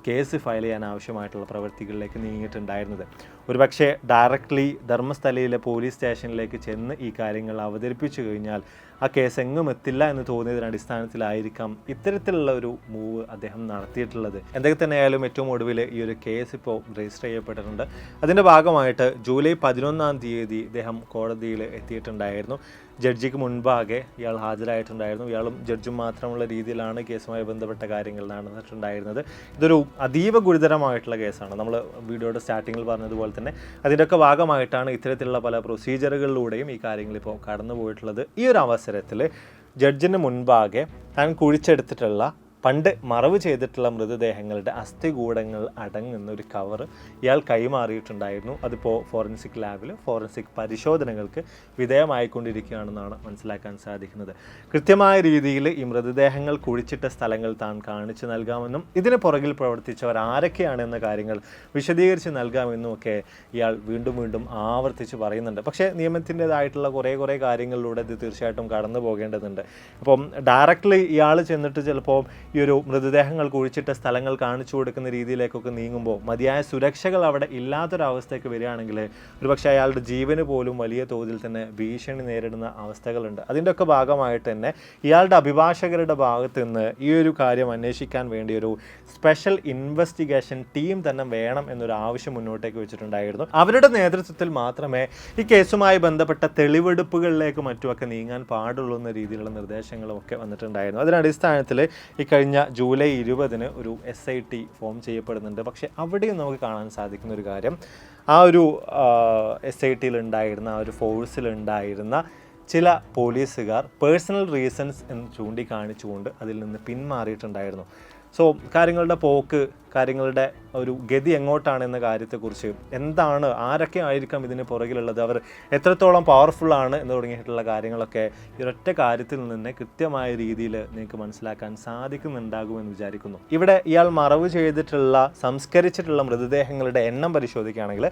കേസ് ഫയൽ ചെയ്യാൻ ആവശ്യമായിട്ടുള്ള പ്രവൃത്തികളിലേക്ക് നീങ്ങിയിട്ടുണ്ടായിരുന്നത്. ഒരുപക്ഷെ ഡയറക്റ്റ്ലി ധർമ്മസ്ഥലയിലെ പോലീസ് സ്റ്റേഷനിലേക്ക് ചെന്ന് ഈ കാര്യങ്ങൾ അവതരിപ്പിച്ചു കഴിഞ്ഞാൽ ആ കേസ് എങ്ങും എത്തില്ല എന്ന് തോന്നിയതിന് അടിസ്ഥാനത്തിലായിരിക്കാം ഇത്തരത്തിലുള്ള ഒരു മൂവ് അദ്ദേഹം അദ്ദേഹം നടത്തിയിട്ടുള്ളത്. എന്തൊക്കെ തന്നെയായാലും ഏറ്റവും ഒടുവിൽ ഈ ഒരു കേസ് ഇപ്പോൾ രജിസ്റ്റർ ചെയ്യപ്പെട്ടിട്ടുണ്ട്. അതിൻ്റെ ഭാഗമായിട്ട് ജൂലൈ 11 ഇദ്ദേഹം കോടതിയിൽ എത്തിയിട്ടുണ്ടായിരുന്നു. ജഡ്ജിക്ക് മുൻപാകെ ഇയാൾ ഹാജരായിട്ടുണ്ടായിരുന്നു. ഇയാളും ജഡ്ജും മാത്രമുള്ള രീതിയിലാണ് കേസുമായി ബന്ധപ്പെട്ട കാര്യങ്ങൾ നടന്നിട്ടുണ്ടായിരുന്നത്. ഇതൊരു അതീവ ഗുരുതരമായിട്ടുള്ള കേസാണ്. നമ്മൾ വീഡിയോയുടെ സ്റ്റാർട്ടിങ്ങിൽ പറഞ്ഞതുപോലെ തന്നെ അതിൻ്റെയൊക്കെ ഭാഗമായിട്ടാണ് ഇത്തരത്തിലുള്ള പല പ്രൊസീജിയറുകളിലൂടെയും ഈ കാര്യങ്ങൾ ഇപ്പോൾ കടന്നു പോയിട്ടുള്ളത്. ഈ ഒരു അവസരത്തിൽ ജഡ്ജിന് മുൻപാകെ താൻ കുഴിച്ചെടുത്തിട്ടുള്ള പണ്ട് മറവ് ചെയ്തിട്ടുള്ള മൃതദേഹങ്ങളുടെ അസ്ഥികൂടങ്ങൾ അടങ്ങുന്ന ഒരു കവർ ഇയാൾ കൈമാറിയിട്ടുണ്ടായിരുന്നു. അതിപ്പോൾ ഫോറൻസിക് ലാബിൽ ഫോറൻസിക് പരിശോധനകൾക്ക് വിധേയമായിക്കൊണ്ടിരിക്കുകയാണെന്നാണ് മനസ്സിലാക്കാൻ സാധിക്കുന്നത്. കൃത്യമായ രീതിയിൽ ഈ മൃതദേഹങ്ങൾ കുഴിച്ചിട്ട സ്ഥലങ്ങൾ താൻ കാണിച്ചു നൽകാമെന്നും ഇതിന് പുറകിൽ പ്രവർത്തിച്ചവർ ആരൊക്കെയാണെന്ന കാര്യങ്ങൾ വിശദീകരിച്ച് നൽകാമെന്നും ഒക്കെ ഇയാൾ വീണ്ടും വീണ്ടും ആവർത്തിച്ച് പറയുന്നുണ്ട്. പക്ഷേ നിയമത്തിൻ്റെതായിട്ടുള്ള കുറേ കാര്യങ്ങളിലൂടെ ഇത് തീർച്ചയായിട്ടും കടന്നു പോകേണ്ടതുണ്ട്. അപ്പം ഡയറക്റ്റ്ലി ഇയാൾ ചെന്നിട്ട് ചിലപ്പോൾ ഈ ഒരു മൃതദേഹങ്ങൾ കുഴിച്ചിട്ട സ്ഥലങ്ങൾ കാണിച്ചു കൊടുക്കുന്ന രീതിയിലേക്കൊക്കെ നീങ്ങുമ്പോൾ മതിയായ സുരക്ഷകൾ അവിടെ ഇല്ലാത്തൊരവസ്ഥയ്ക്ക് വരികയാണെങ്കിൽ ഒരുപക്ഷെ അയാളുടെ ജീവന് പോലും വലിയ തോതിൽ തന്നെ ഭീഷണി നേരിടുന്ന അവസ്ഥകളുണ്ട്. അതിൻ്റെയൊക്കെ ഭാഗമായിട്ട് തന്നെ ഇയാളുടെ അഭിഭാഷകരുടെ ഭാഗത്ത് നിന്ന് ഈ ഒരു കാര്യം അന്വേഷിക്കാൻ വേണ്ടി ഒരു സ്പെഷ്യൽ ഇൻവെസ്റ്റിഗേഷൻ ടീം തന്നെ വേണം എന്നൊരു ആവശ്യം മുന്നോട്ടേക്ക് വെച്ചിട്ടുണ്ടായിരുന്നു. അവരുടെ നേതൃത്വത്തിൽ മാത്രമേ ഈ കേസുമായി ബന്ധപ്പെട്ട തെളിവെടുപ്പുകളിലേക്ക് മറ്റുമൊക്കെ നീങ്ങാൻ പാടുള്ളൂ എന്ന രീതിയിലുള്ള നിർദ്ദേശങ്ങളും ഒക്കെ വന്നിട്ടുണ്ടായിരുന്നു. അതിനടിസ്ഥാനത്തിൽ ഈ കഴിഞ്ഞ ജൂലൈ 20 ഒരു SIT ഫോം ചെയ്യപ്പെടുന്നുണ്ട്. പക്ഷേ അവിടെയും നമുക്ക് കാണാൻ സാധിക്കുന്ന ഒരു കാര്യം, ആ ഒരു SITയിൽ ഉണ്ടായിരുന്ന ആ ഒരു ഫോഴ്സിലുണ്ടായിരുന്ന ചില പോലീസുകാർ പേഴ്സണൽ റീസൺസ് എന്ന് ചൂണ്ടിക്കാണിച്ചുകൊണ്ട് അതിൽ നിന്ന് പിന്മാറിയിട്ടുണ്ടായിരുന്നു. സോ കാര്യങ്ങളുടെ പോക്ക്, കാര്യങ്ങളുടെ ഒരു ഗതി എങ്ങോട്ടാണെന്ന കാര്യത്തെക്കുറിച്ച് എന്താണ്, ആരൊക്കെ ആയിരിക്കാം ഇതിന് പുറകിലുള്ളത്, അവർ എത്രത്തോളം പവർഫുള്ളാണ് എന്ന് തുടങ്ങിയിട്ടുള്ള കാര്യങ്ങളൊക്കെ ഈ ഒരൊറ്റ കാര്യത്തിൽ നിന്ന് കൃത്യമായ രീതിയിൽ നിങ്ങൾക്ക് മനസ്സിലാക്കാൻ സാധിക്കുന്നുണ്ടാകുമെന്ന് വിചാരിക്കുന്നു. ഇവിടെ ഇയാൾ മറവ് ചെയ്തിട്ടുള്ള സംസ്കരിച്ചിട്ടുള്ള മൃതദേഹങ്ങളുടെ എണ്ണം പരിശോധിക്കുകയാണെങ്കിൽ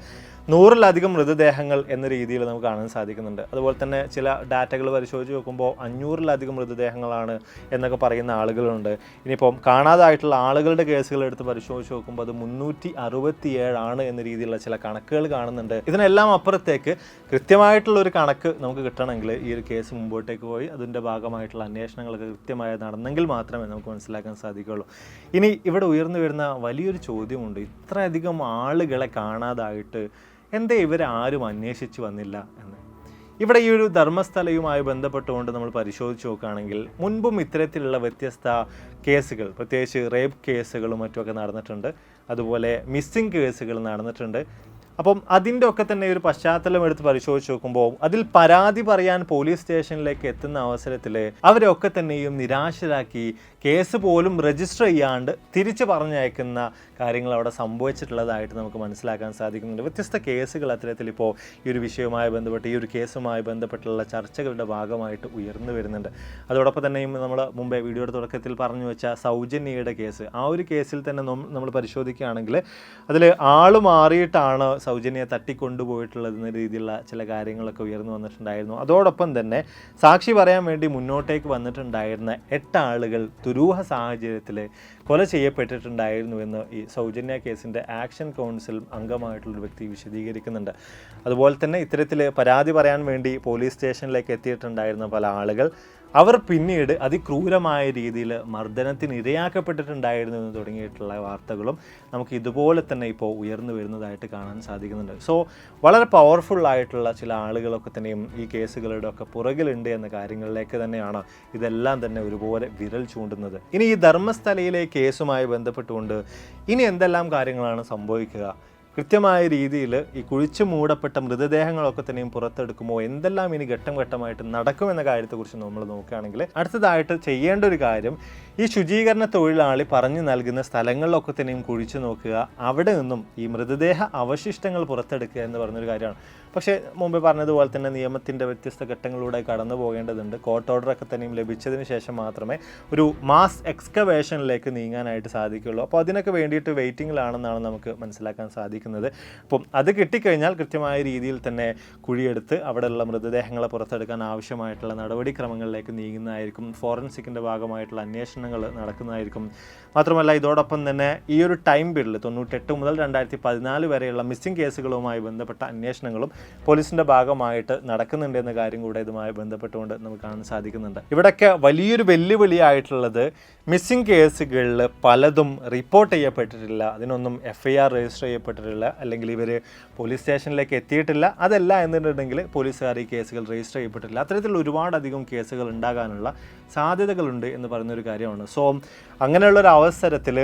100-ലധികം മൃതദേഹങ്ങൾ എന്ന രീതിയിൽ നമുക്ക് കാണാൻ സാധിക്കുന്നുണ്ട്. അതുപോലെ തന്നെ ചില ഡാറ്റകൾ പരിശോധിച്ച് നോക്കുമ്പോൾ 500-ലധികം മൃതദേഹങ്ങളാണ് എന്നൊക്കെ പറയുന്ന ആളുകളുണ്ട്. ഇനിയിപ്പം കാണാതായിട്ടുള്ള ആളുകളുടെ കേസുകൾ എടുത്ത് പരിശോധിച്ച് നോക്കുമ്പോൾ അത് 367 ആണ് എന്ന രീതിയിലുള്ള ചില കണക്കുകൾ കാണുന്നുണ്ട്. ഇതിനെല്ലാം അപ്പുറത്തേക്ക് കൃത്യമായിട്ടുള്ള ഒരു കണക്ക് നമുക്ക് കിട്ടണമെങ്കിൽ ഈ ഒരു കേസ് മുമ്പോട്ടേക്ക് പോയി അതിൻ്റെ ഭാഗമായിട്ടുള്ള അന്വേഷണങ്ങളൊക്കെ കൃത്യമായി നടന്നെങ്കിൽ മാത്രമേ നമുക്ക് മനസ്സിലാക്കാൻ സാധിക്കുകയുള്ളൂ. ഇനി ഇവിടെ ഉയർന്നു വരുന്ന വലിയൊരു ചോദ്യമുണ്ട്, ഇത്രയധികം ആളുകളെ കാണാതായിട്ട് എന്തേ ഇവരാരും അന്വേഷിച്ച് വന്നില്ല എന്ന്. ഇവിടെ ഈ ഒരു ധർമ്മസ്ഥലയുമായി ബന്ധപ്പെട്ടുകൊണ്ട് നമ്മൾ പരിശോധിച്ച് നോക്കുകയാണെങ്കിൽ മുൻപും ഇത്തരത്തിലുള്ള വ്യത്യസ്ത കേസുകൾ, പ്രത്യേകിച്ച് റേപ്പ് കേസുകളും മറ്റുമൊക്കെ നടന്നിട്ടുണ്ട്. അതുപോലെ മിസ്സിംഗ് കേസുകൾ നടന്നിട്ടുണ്ട്. അപ്പം അതിൻ്റെ ഒക്കെ തന്നെ ഒരു പശ്ചാത്തലം എടുത്ത് പരിശോധിച്ച് നോക്കുമ്പോൾ അതിൽ പരാതി പറയാൻ പോലീസ് സ്റ്റേഷനിലേക്ക് എത്തുന്ന അവസരത്തിൽ അവരൊക്കെ തന്നെയും നിരാശരാക്കി കേസ് പോലും രജിസ്റ്റർ ചെയ്യാണ്ട് തിരിച്ച് പറഞ്ഞയക്കുന്ന കാര്യങ്ങൾ അവിടെ സംഭവിച്ചിട്ടുള്ളതായിട്ട് നമുക്ക് മനസ്സിലാക്കാൻ സാധിക്കുന്നുണ്ട്. വ്യത്യസ്ത കേസുകൾ അത്തരത്തിൽ ഇപ്പോൾ ഈ ഒരു വിഷയവുമായി ബന്ധപ്പെട്ട്, ഈ ഒരു കേസുമായി ബന്ധപ്പെട്ടുള്ള ചർച്ചകളുടെ ഭാഗമായിട്ട് ഉയർന്നു വരുന്നുണ്ട്. അതോടൊപ്പം തന്നെയും നമ്മൾ മുമ്പേ വീഡിയോയുടെ തുടക്കത്തിൽ പറഞ്ഞു വെച്ച സൗജന്യയുടെ കേസ്, ആ ഒരു കേസിൽ തന്നെ നമ്മൾ പരിശോധിക്കുകയാണെങ്കിൽ അതിൽ ആൾ മാറിയിട്ടാണ് സൗജന്യയെ തട്ടിക്കൊണ്ടുപോയിട്ടുള്ളതെന്ന രീതിയിലുള്ള ചില കാര്യങ്ങളൊക്കെ ഉയർന്നു വന്നിട്ടുണ്ടായിരുന്നു. അതോടൊപ്പം തന്നെ സാക്ഷി പറയാൻ വേണ്ടി മുന്നോട്ടേക്ക് വന്നിട്ടുണ്ടായിരുന്ന 8 ആളുകൾ ദുരൂഹ സാഹചര്യത്തിൽ കൊല ചെയ്യപ്പെട്ടിട്ടുണ്ടായിരുന്നുവെന്ന് ഈ സൗജന്യ കേസിൻ്റെ ആക്ഷൻ കൗൺസിൽ അംഗമായിട്ടുള്ളൊരു വ്യക്തി വിശദീകരിക്കുന്നുണ്ട്. അതുപോലെ തന്നെ ഇത്തരത്തിൽ പരാതി പറയാൻ വേണ്ടി പോലീസ് സ്റ്റേഷനിലേക്ക് എത്തിയിട്ടുണ്ടായിരുന്ന പല ആളുകൾ അവർ പിന്നീട് അതിക്രൂരമായ രീതിയിൽ മർദ്ദനത്തിന് ഇരയാക്കപ്പെട്ടിട്ടുണ്ടായിരുന്നു എന്ന് തുടങ്ങിയിട്ടുള്ള വാർത്തകളും നമുക്ക് ഇതുപോലെ തന്നെ ഇപ്പോൾ ഉയർന്നു വരുന്നതായിട്ട് കാണാൻ സാധിക്കുന്നുണ്ട്. സോ വളരെ പവർഫുള്ളായിട്ടുള്ള ചില ആളുകളൊക്കെ തന്നെയും ഈ കേസുകളുടെ ഒക്കെ പുറകിലുണ്ട് എന്ന കാര്യങ്ങളിലേക്ക് തന്നെയാണ് ഇതെല്ലാം തന്നെ ഒരുപോലെ വിരൽ ചൂണ്ടുന്നത്. ഇനി ഈ ധർമ്മസ്ഥലയിലെ കേസുമായി ബന്ധപ്പെട്ടുകൊണ്ട് ഇനി എന്തെല്ലാം കാര്യങ്ങളാണ് സംഭവിക്കുക, കൃത്യമായ രീതിയിൽ ഈ കുഴിച്ചു മൂടപ്പെട്ട മൃതദേഹങ്ങളൊക്കെ തന്നെയും പുറത്തെടുക്കുമോ, എന്തെല്ലാം ഇനി ഘട്ടം ഘട്ടമായിട്ട് നടക്കുമെന്ന കാര്യത്തെക്കുറിച്ച് നമ്മൾ നോക്കുകയാണെങ്കിൽ അടുത്തതായിട്ട് ചെയ്യേണ്ട ഒരു കാര്യം ഈ ശുചീകരണ തൊഴിലാളി പറഞ്ഞു നൽകുന്ന സ്ഥലങ്ങളിലൊക്കെ തന്നെയും കുഴിച്ചു നോക്കുക, അവിടെ നിന്നും ഈ മൃതദേഹ അവശിഷ്ടങ്ങൾ പുറത്തെടുക്കുക എന്ന് പറഞ്ഞൊരു കാര്യമാണ്. പക്ഷേ മുമ്പ് പറഞ്ഞതുപോലെ തന്നെ നിയമത്തിൻ്റെ വ്യത്യസ്ത ഘട്ടങ്ങളിലൂടെ കടന്നു പോകേണ്ടതുണ്ട്. കോർട്ട് ഓർഡറൊക്കെ തന്നെയും ലഭിച്ചതിന് ശേഷം മാത്രമേ ഒരു മാസ് എക്സ്കവേഷനിലേക്ക് നീങ്ങാനായിട്ട് സാധിക്കുകയുള്ളൂ. അപ്പോൾ അതിനൊക്കെ വേണ്ടിയിട്ട് വെയിറ്റിങ്ങിലാണെന്നാണ് നമുക്ക് മനസ്സിലാക്കാൻ സാധിക്കുന്നത്. അപ്പം അത് കിട്ടിക്കഴിഞ്ഞാൽ കൃത്യമായ രീതിയിൽ തന്നെ കുഴിയെടുത്ത് അവിടെയുള്ള മൃതദേഹങ്ങളെ പുറത്തെടുക്കാൻ ആവശ്യമായിട്ടുള്ള നടപടിക്രമങ്ങളിലേക്ക് നീങ്ങുന്നതായിരിക്കും. ഫോറൻസിക്കിൻ്റെ ഭാഗമായിട്ടുള്ള അന്വേഷണങ്ങൾ നടക്കുന്നതായിരിക്കും. മാത്രമല്ല ഇതോടൊപ്പം തന്നെ ഈ ഒരു ടൈം പീരീഡിൽ 98 മുതൽ 2014 വരെയുള്ള മിസ്സിംഗ് കേസുകളുമായി ബന്ധപ്പെട്ട അന്വേഷണങ്ങളും പോലീസിൻ്റെ ഭാഗമായിട്ട് നടക്കുന്നുണ്ട് എന്ന കാര്യം കൂടെ ഇതുമായി ബന്ധപ്പെട്ടുകൊണ്ട് നമുക്ക് കാണാൻ സാധിക്കുന്നുണ്ട്. ഇവിടെയൊക്കെ വലിയൊരു വെല്ലുവിളിയായിട്ടുള്ളത് മിസ്സിംഗ് കേസുകളിൽ പലതും റിപ്പോർട്ട് ചെയ്യപ്പെട്ടിട്ടില്ല, അതിനൊന്നും FIR രജിസ്റ്റർ ചെയ്യപ്പെട്ടിട്ടില്ല, അല്ലെങ്കിൽ ഇവർ പോലീസ് സ്റ്റേഷനിലേക്ക് എത്തിയിട്ടില്ല. അതല്ല എന്നുണ്ടെങ്കിൽ പോലീസുകാർ ഈ കേസുകൾ രജിസ്റ്റർ ചെയ്യപ്പെട്ടിട്ടില്ല. അത്തരത്തിലുള്ള ഒരുപാടധികം കേസുകൾ ഉണ്ടാകാനുള്ള സാധ്യതകളുണ്ട് എന്ന് പറയുന്നൊരു കാര്യമാണ്. സോ അങ്ങനെയുള്ളൊരു അവസരത്തിൽ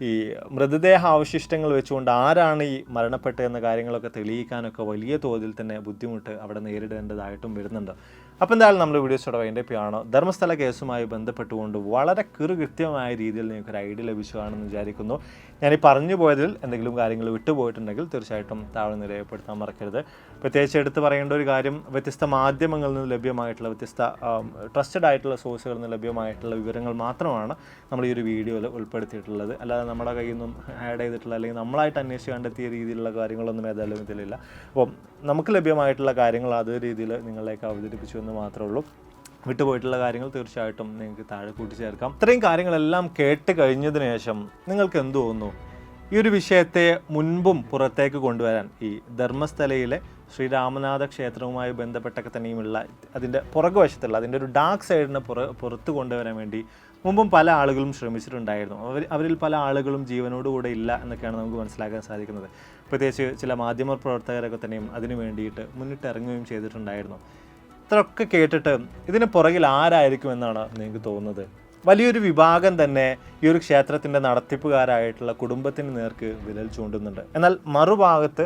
ഈ മൃതദേഹ അവശിഷ്ടങ്ങൾ വെച്ചുകൊണ്ട് ആരാണ് ഈ മരണപ്പെട്ടത് എന്ന കാര്യങ്ങളൊക്കെ തെളിയിക്കാനൊക്കെ വലിയ തോതിൽ തന്നെ ബുദ്ധിമുട്ട് അവിടെ നേരിടേണ്ടതായിട്ടും വരുന്നുണ്ട്. അപ്പോൾ എന്തായാലും നമ്മൾ വീഡിയോസോടെ വൈൻഡപ്പിയാണ്. ധർമ്മസ്ഥല കേസുമായി ബന്ധപ്പെട്ടുകൊണ്ട് വളരെ കൃത്യമായ രീതിയിൽ നിങ്ങൾക്കൊരു ഐഡിയ ലഭിച്ചു കാണുമെന്ന് വിചാരിക്കുന്നു. ഞാൻ ഈ പറഞ്ഞു പോയതിൽ എന്തെങ്കിലും കാര്യങ്ങൾ വിട്ടുപോയിട്ടുണ്ടെങ്കിൽ തീർച്ചയായിട്ടും താഴെ രേഖപ്പെടുത്താൻ മറക്കരുത്. പ്രത്യേകിച്ച് എടുത്ത് പറയേണ്ട ഒരു കാര്യം, വ്യത്യസ്ത മാധ്യമങ്ങളിൽ നിന്ന് ലഭ്യമായിട്ടുള്ള വ്യത്യസ്ത ട്രസ്റ്റഡ് ആയിട്ടുള്ള സോഴ്സുകളിൽ നിന്ന് ലഭ്യമായിട്ടുള്ള വിവരങ്ങൾ മാത്രമാണ് നമ്മൾ ഈ ഒരു വീഡിയോയിൽ ഉൾപ്പെടുത്തിയിട്ടുള്ളത്. അല്ലാതെ നമ്മുടെ കയ്യിൽ നിന്നും ആഡ് ചെയ്തിട്ടുള്ള അല്ലെങ്കിൽ നമ്മളായിട്ട് അന്വേഷിച്ച് കണ്ടെത്തിയ രീതിയിലുള്ള കാര്യങ്ങളൊന്നും ഏതായാലും ഇതിലില്ല. അപ്പം നമുക്ക് ലഭ്യമായിട്ടുള്ള കാര്യങ്ങൾ അതേ രീതിയിൽ നിങ്ങളിലേക്ക് അവതരിപ്പിച്ചു എന്ന് മാത്രമേ ഉള്ളൂ. വിട്ടുപോയിട്ടുള്ള കാര്യങ്ങൾ തീർച്ചയായിട്ടും നിങ്ങൾക്ക് താഴെ കൂട്ടിച്ചേർക്കാം. ഇത്രയും കാര്യങ്ങളെല്ലാം കേട്ട് കഴിഞ്ഞതിന് ശേഷം നിങ്ങൾക്ക് എന്ത് തോന്നുന്നു? ഈ ഒരു വിഷയത്തെ മുൻപും പുറത്തേക്ക് കൊണ്ടുവരാൻ ഈ ധർമ്മസ്ഥലയിലെ ശ്രീരാമനാഥ ക്ഷേത്രവുമായി ബന്ധപ്പെട്ടൊക്കെ തന്നെയുമുള്ള അതിൻ്റെ പുറകുവശത്തുള്ള അതിൻ്റെ ഒരു ഡാർക്ക് സൈഡിനെ പുറത്ത് കൊണ്ടുവരാൻ വേണ്ടി മുമ്പും പല ആളുകളും ശ്രമിച്ചിട്ടുണ്ടായിരുന്നു. അവരിൽ പല ആളുകളും ജീവനോടുകൂടെ ഇല്ല എന്നൊക്കെയാണ് നമുക്ക് മനസ്സിലാക്കാൻ സാധിക്കുന്നത്. പ്രത്യേകിച്ച് ചില മാധ്യമ പ്രവർത്തകരൊക്കെ തന്നെയും അതിനു വേണ്ടിയിട്ട് മുന്നിട്ടിറങ്ങുകയും ചെയ്തിട്ടുണ്ടായിരുന്നു. ഇത്രയൊക്കെ കേട്ടിട്ട് ഇതിന് പുറകിൽ ആരായിരിക്കും എന്നാണ് നിങ്ങൾക്ക് തോന്നുന്നത്? വലിയൊരു വിഭാഗം തന്നെ ഈ ഒരു ക്ഷേത്രത്തിൻ്റെ നടത്തിപ്പുകാരായിട്ടുള്ള കുടുംബത്തിന് നേർക്ക് വിരൽ ചൂണ്ടുന്നുണ്ട്. എന്നാൽ മറുഭാഗത്ത്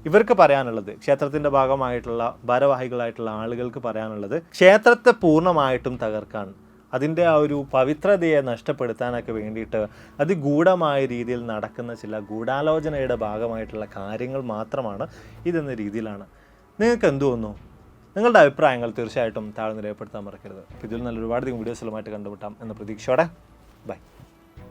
ഇവർക്ക് പറയാനുള്ളത്, ക്ഷേത്രത്തിൻ്റെ ഭാഗമായിട്ടുള്ള ഭാരവാഹികളായിട്ടുള്ള ആളുകൾക്ക് പറയാനുള്ളത്, ക്ഷേത്രത്തെ പൂർണ്ണമായിട്ടും തകർക്കാൻ, അതിൻ്റെ ആ ഒരു പവിത്രതയെ നഷ്ടപ്പെടുത്താനൊക്കെ വേണ്ടിയിട്ട് അതിഗൂഢമായ രീതിയിൽ നടക്കുന്ന ചില ഗൂഢാലോചനയുടെ ഭാഗമായിട്ടുള്ള കാര്യങ്ങൾ മാത്രമാണ് ഇതെന്ന രീതിയിലാണ്. നിങ്ങൾക്ക് എന്ത് തോന്നുന്നു? നിങ്ങളുടെ അഭിപ്രായങ്ങൾ തീർച്ചയായിട്ടും താഴെ രേഖപ്പെടുത്താൻ മറക്കരുത്. ഇതിൽ നല്ല ഒരുപാട് വീഡിയോസുകളുമായിട്ട് കണ്ടുമുട്ടാം എന്ന പ്രതീക്ഷയോടെ ബൈ.